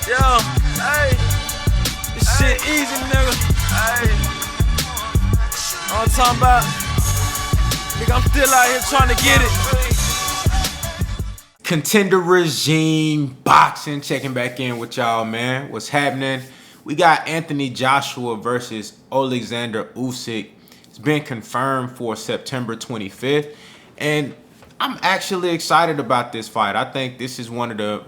Yo, hey, this shit easy, nigga. Hey, all I'm talking about, nigga, I'm still out here trying to get it. Contender Regime Boxing, checking back in with y'all, man. What's happening? We got Anthony Joshua versus OLEKSANDR USYK. It's been confirmed for September 25th, and I'm actually excited about this fight. I think this is one of the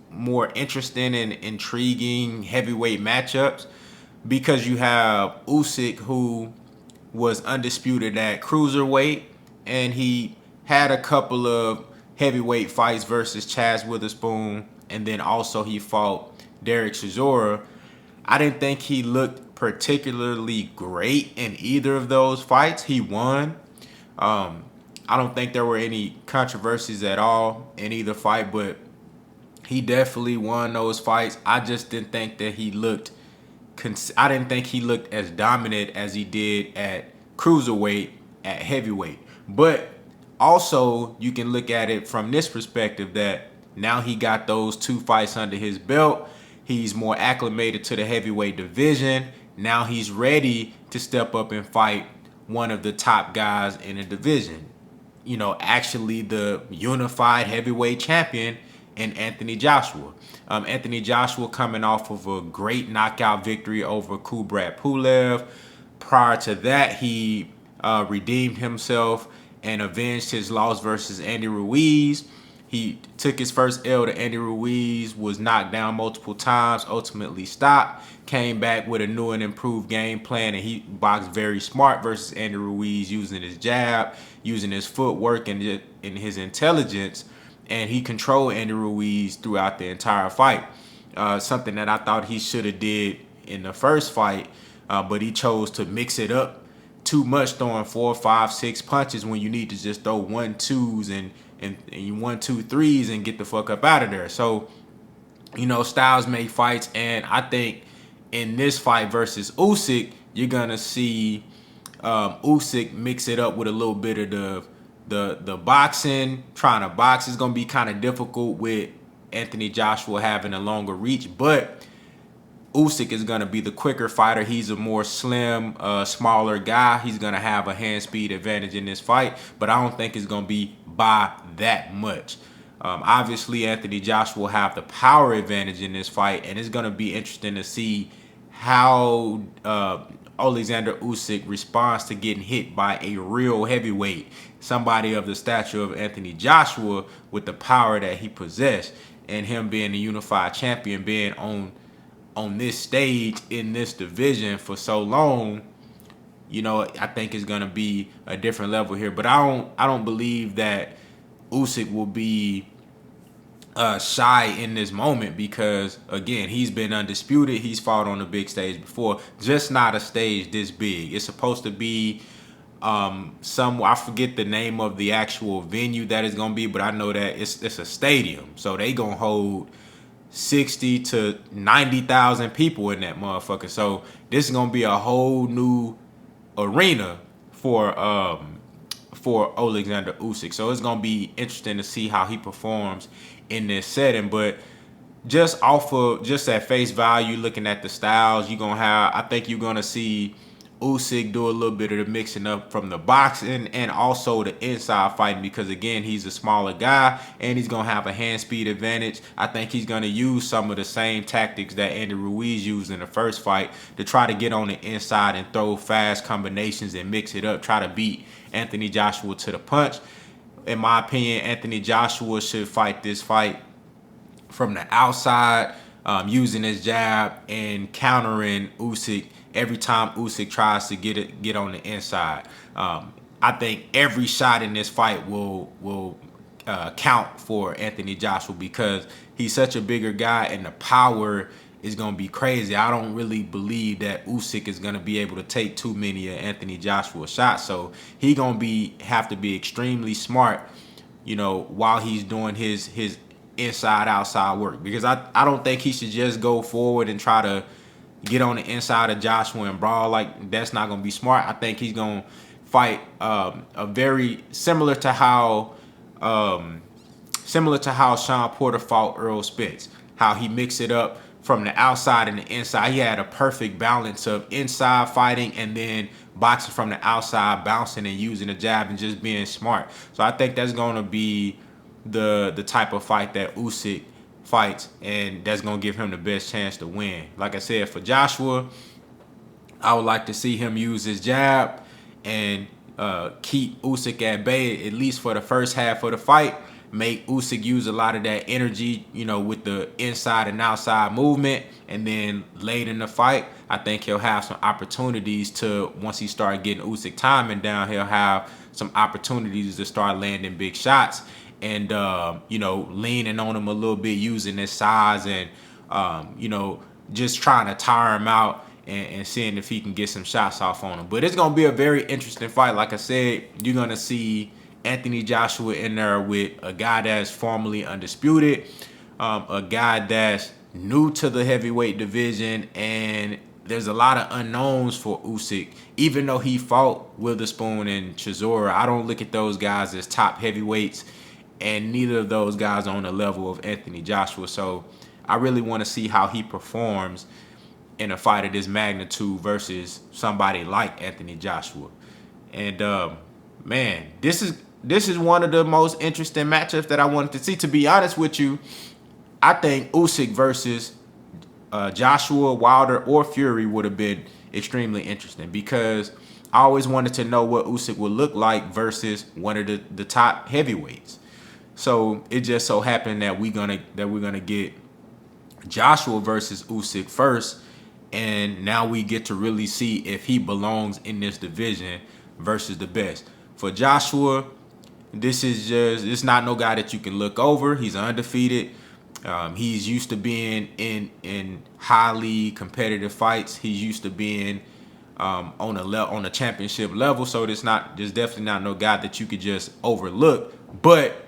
more interesting and intriguing heavyweight matchups because you have Usyk, who was undisputed at cruiserweight, and he had a couple of heavyweight fights versus Chaz Witherspoon, and then also he fought Derek Chisora. I didn't think he looked particularly great in either of those fights. He won. I don't think there were any controversies at all in either fight, but he definitely won those fights. I just didn't think that he looked. I didn't think he looked as dominant as he did at cruiserweight, at heavyweight. But also, you can look at it from this perspective that now he got those 2 fights under his belt. He's more acclimated to the heavyweight division. Now he's ready to step up and fight one of the top guys in the division. You know, actually the unified heavyweight champion in Anthony Joshua. Anthony Joshua coming off of a great knockout victory over Kubrat Pulev. Prior to that, he redeemed himself and avenged his loss versus Andy Ruiz. He took his first L to Andy Ruiz, was knocked down multiple times, ultimately stopped, came back with a new and improved game plan, and he boxed very smart versus Andy Ruiz, using his jab, using his footwork and his intelligence, and he controlled Andy Ruiz throughout the entire fight. Something that I thought he should have did in the first fight, but he chose to mix it up too much, throwing 4, 5, 6 punches when you need to just throw 1, 2s and 1, 2, 3s and get the fuck up out of there. So, you know, styles make fights, and I think in this fight versus Usyk, you're gonna see Usyk mix it up with a little bit of the boxing. Trying to box is gonna be kind of difficult with Anthony Joshua having a longer reach, but Usyk is going to be the quicker fighter. He's a more slim, smaller guy. He's going to have a hand speed advantage in this fight, but I don't think it's going to be by that much. Obviously, Anthony Joshua will have the power advantage in this fight, and it's going to be interesting to see how OLEKSANDR USYK responds to getting hit by a real heavyweight, somebody of the stature of Anthony Joshua with the power that he possessed, and him being the unified champion, being on this stage in this division for so long. You know, I think it's gonna be a different level here. But I don't believe that Usyk will be shy in this moment because, again, he's been undisputed. He's fought on the big stage before, just not a stage this big. It's supposed to be I forget the name of the actual venue that it's gonna be, but I know that it's a stadium, so they gonna hold 60 to 90,000 people in that motherfucker. So this is gonna be a whole new arena for OLEKSANDR USYK. So it's gonna be interesting to see how he performs in this setting. But just at face value, looking at the styles, I think you're gonna see Usyk do a little bit of the mixing up from the boxing and also the inside fighting because, again, he's a smaller guy and he's going to have a hand speed advantage. I think he's going to use some of the same tactics that Andy Ruiz used in the first fight to try to get on the inside and throw fast combinations and mix it up, try to beat Anthony Joshua to the punch. In my opinion, Anthony Joshua should fight this fight from the outside, using his jab and countering Usyk every time Usyk tries to get on the inside. I think every shot in this fight will count for Anthony Joshua because he's such a bigger guy and the power is going to be crazy. I don't really believe that Usyk is going to be able to take too many of Anthony Joshua's shots. So he going to have to be extremely smart, you know, while he's doing his inside outside work, because I don't think he should just go forward and try to get on the inside of Joshua and brawl. Like, that's not going to be smart. I think he's going to fight a very similar to how Sean Porter fought Earl Spence. how he mixed it up from the outside and the inside. He had a perfect balance of inside fighting and then boxing from the outside, bouncing and using the jab and just being smart. So I think that's going to be the type of fight that Usyk fights, and that's going to give him the best chance to win. Like I said, for Joshua, I would like to see him use his jab and keep Usyk at bay, at least for the first half of the fight. Make Usyk use a lot of that energy, you know, with the inside and outside movement. And then late in the fight, I think he'll have some opportunities to, once he start getting Usyk timing down, he'll have some opportunities to start landing big shots and, you know, leaning on him a little bit, using his size and, you know, just trying to tire him out and seeing if he can get some shots off on him. But it's going to be a very interesting fight. Like I said, you're going to see Anthony Joshua in there with a guy that's formerly undisputed, a guy that's new to the heavyweight division, and there's a lot of unknowns for Usyk. Even though he fought Witherspoon and Chisora, I don't look at those guys as top heavyweights, and neither of those guys are on the level of Anthony Joshua. So I really want to see how he performs in a fight of this magnitude versus somebody like Anthony Joshua. And man, this is one of the most interesting matchups that I wanted to see. To be honest with you, I think Usyk versus Joshua, Wilder, or Fury would have been extremely interesting, because I always wanted to know what Usyk would look like versus one of the top heavyweights. So it just so happened that we're gonna get Joshua versus Usyk first, and now we get to really see if he belongs in this division versus the best. For Joshua, it's not no guy that you can look over. He's undefeated. He's used to being in highly competitive fights. He's used to being on a championship level. So there's definitely not no guy that you could just overlook. But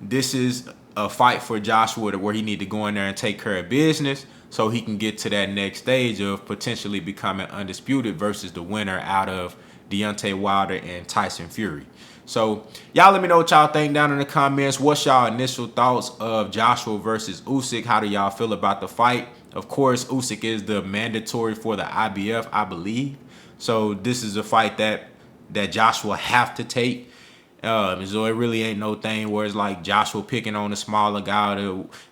this is a fight for Joshua where he need to go in there and take care of business, so he can get to that next stage of potentially becoming undisputed versus the winner out of Deontay Wilder and Tyson Fury. So y'all let me know what y'all think down in the comments. What's y'all initial thoughts of Joshua versus Usyk? How do y'all feel about the fight? Of course, Usyk is the mandatory for the IBF, I believe. So this is a fight that Joshua have to take. So it really ain't no thing where it's like Joshua picking on a smaller guy.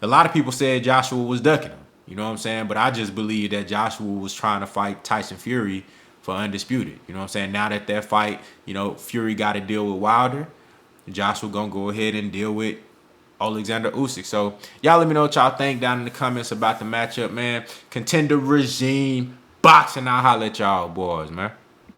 A lot of people said Joshua was ducking him. You know what I'm saying? But I just believe that Joshua was trying to fight Tyson Fury for undisputed. You know what I'm saying? Now that fight, you know, Fury got to deal with Wilder, Joshua gonna go ahead and deal with OLEKSANDR USYK. So y'all let me know what y'all think down in the comments about the matchup, man. Contender regime boxing. I'll holler at y'all boys, man.